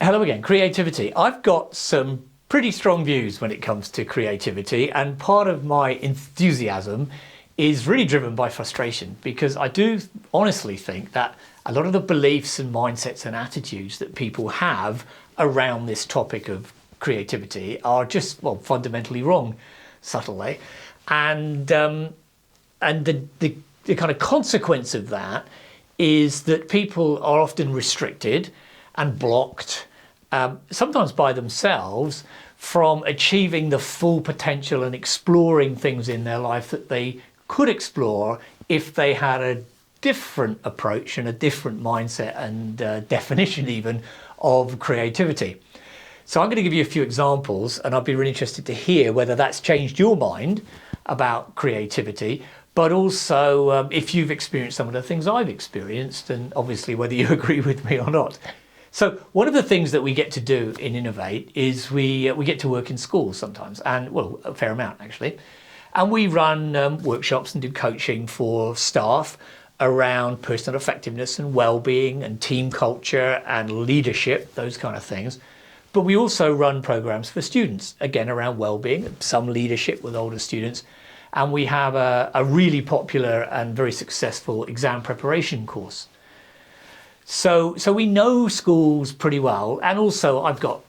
Hello again, creativity. I've got some pretty strong views when it comes to creativity, and part of my enthusiasm is really driven by frustration, because I do honestly think that a lot of the beliefs and mindsets and attitudes that people have around this topic of creativity are just, well, fundamentally wrong, subtly. And the kind of consequence of that is that people are often restricted and blocked, sometimes by themselves, from achieving the full potential and exploring things in their life that they could explore if they had a different approach and a different mindset and definition even of creativity. So I'm going to give you a few examples, and I'd be really interested to hear whether that's changed your mind about creativity, but also if you've experienced some of the things I've experienced, and obviously whether you agree with me or not. So one of the things that we get to do in Innovate is we get to work in schools sometimes, and well, a fair amount actually. And we run workshops and do coaching for staff around personal effectiveness and well-being and team culture and leadership, those kind of things. But we also run programs for students, again, around well-being, some leadership with older students. And we have a really popular and very successful exam preparation course. So we know schools pretty well, and also I've got,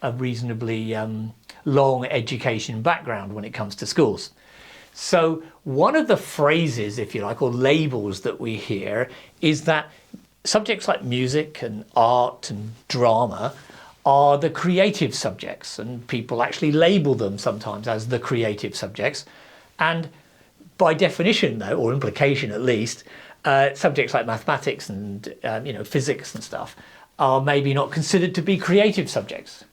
a reasonably long education background when it comes to schools. So one of the phrases, if you like, or labels that we hear is that subjects like music and art and drama are the creative subjects, and people actually label them sometimes as the creative subjects. And by definition, though, or implication at least, subjects like mathematics and physics and stuff are maybe not considered to be creative subjects.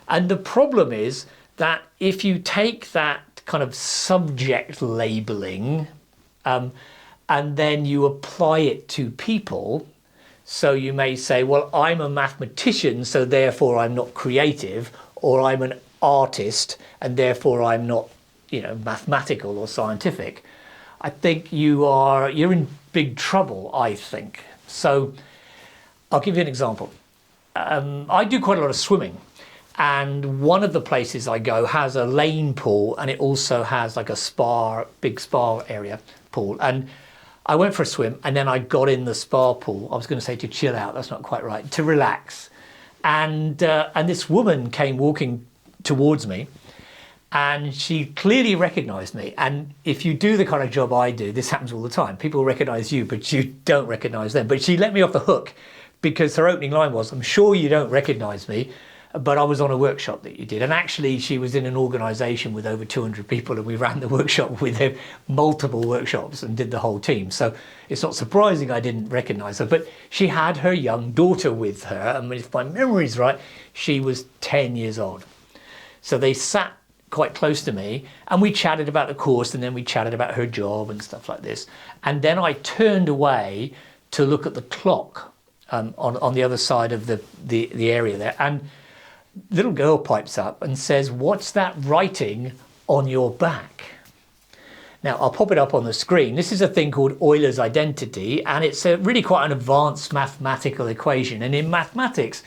And the problem is that if you take that kind of subject labeling and then you apply it to people, so you may say, well, I'm a mathematician, so therefore I'm not creative, or I'm an artist and therefore I'm not mathematical or scientific. I think you're in big trouble, I think. So I'll give you an example. I do quite a lot of swimming, and one of the places I go has a lane pool, and it also has like a big spa area pool. And I went for a swim, and then I got in the spa pool. I was going to say to chill out, that's not quite right, to relax. And this woman came walking towards me, and she clearly recognized me. And if you do the kind of job I do, this happens all the time. People recognize you, but you don't recognize them. But she let me off the hook, because her opening line was, I'm sure you don't recognize me, but I was on a workshop that you did. And actually she was in an organization with over 200 people, and we ran the workshop with them, multiple workshops, and did the whole team. So it's not surprising I didn't recognize her, but she had her young daughter with her. And if my memory's right, she was 10 years old. So they sat quite close to me, and we chatted about the course, and then we chatted about her job and stuff like this. And then I turned away to look at the clock on the other side of the area there, and little girl pipes up and says, "What's that writing on your back?" Now I'll pop it up on the screen. This is a thing called Euler's identity, and it's really quite an advanced mathematical equation. And in mathematics,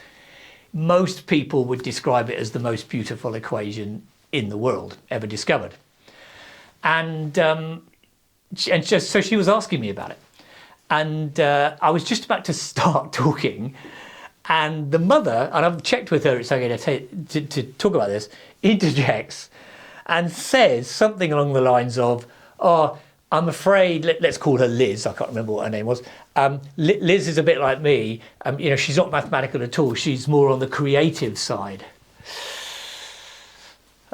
most people would describe it as the most beautiful equation in the world ever discovered. And so she was asking me about it. And I was just about to start talking, and the mother, and I've checked with her, it's okay to talk about this, interjects and says something along the lines of, "Oh, I'm afraid," let's call her Liz, I can't remember what her name was. Liz is a bit like me. She's not mathematical at all. She's more on the creative side.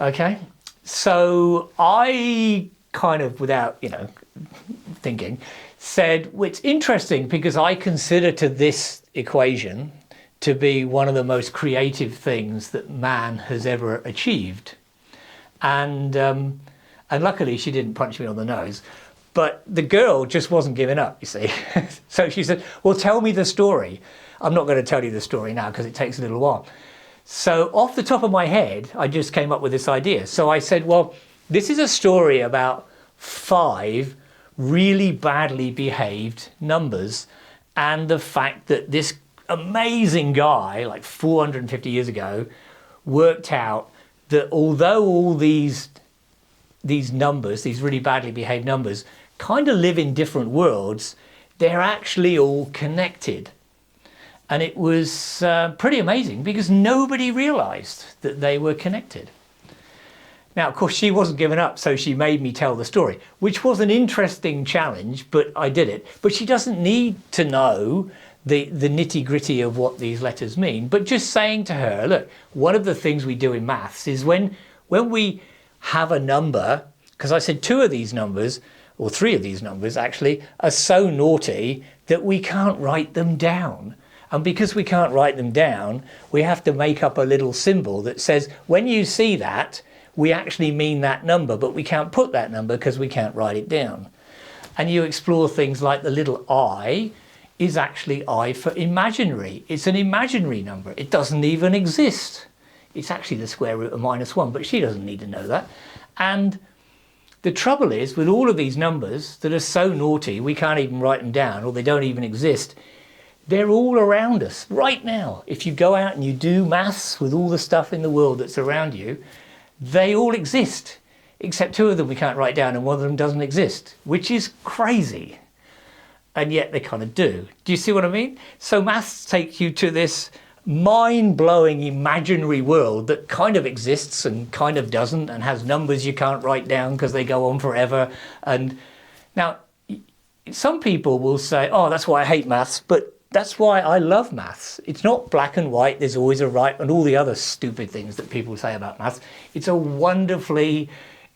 Okay, so I kind of, without thinking, said, well, it's interesting because I consider to this equation to be one of the most creative things that man has ever achieved. And luckily she didn't punch me on the nose, but the girl just wasn't giving up, you see. So she said, well, tell me the story. I'm not going to tell you the story now because it takes a little while. So off the top of my head, I just came up with this idea. So I said, well, this is a story about 5 really badly behaved numbers, and the fact that this amazing guy, like 450 years ago, worked out that although all these numbers, these really badly behaved numbers, kind of live in different worlds, they're actually all connected. And it was pretty amazing because nobody realized that they were connected. Now, of course, she wasn't giving up, so she made me tell the story, which was an interesting challenge, but I did it. But she doesn't need to know the nitty-gritty of what these letters mean, but just saying to her, look, one of the things we do in maths is when we have a number, because I said two of these numbers, or three of these numbers actually, are so naughty that we can't write them down. And because we can't write them down, we have to make up a little symbol that says, when you see that, we actually mean that number, but we can't put that number because we can't write it down. And you explore things like the little I is actually I for imaginary. It's an imaginary number. It doesn't even exist. It's actually the square root of -1, but she doesn't need to know that. And the trouble is, with all of these numbers that are so naughty, we can't even write them down, or they don't even exist, they're all around us right now. If you go out and you do maths with all the stuff in the world that's around you, they all exist, except two of them we can't write down and one of them doesn't exist, which is crazy. And yet they kind of do. Do you see what I mean? So maths take you to this mind-blowing imaginary world that kind of exists and kind of doesn't, and has numbers you can't write down because they go on forever. And now, some people will say, oh, that's why I hate maths, but that's why I love maths. It's not black and white, there's always a right, and all the other stupid things that people say about maths. It's a wonderfully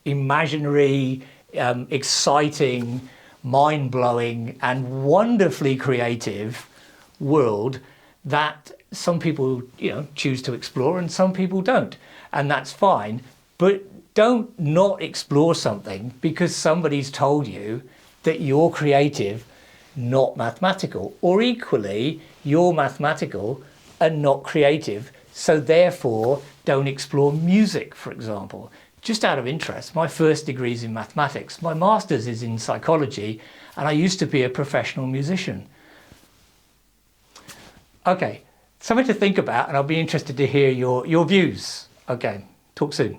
imaginary, exciting, mind-blowing, and wonderfully creative world that some people, choose to explore and some people don't. And that's fine. But don't not explore something because somebody's told you that you're creative, not mathematical, or equally you're mathematical and not creative, so therefore don't explore music, for example. Just out of interest, my first degree is in mathematics, my master's is in psychology, and I used to be a professional musician. Okay, something to think about, and I'll be interested to hear your views. Okay, talk soon.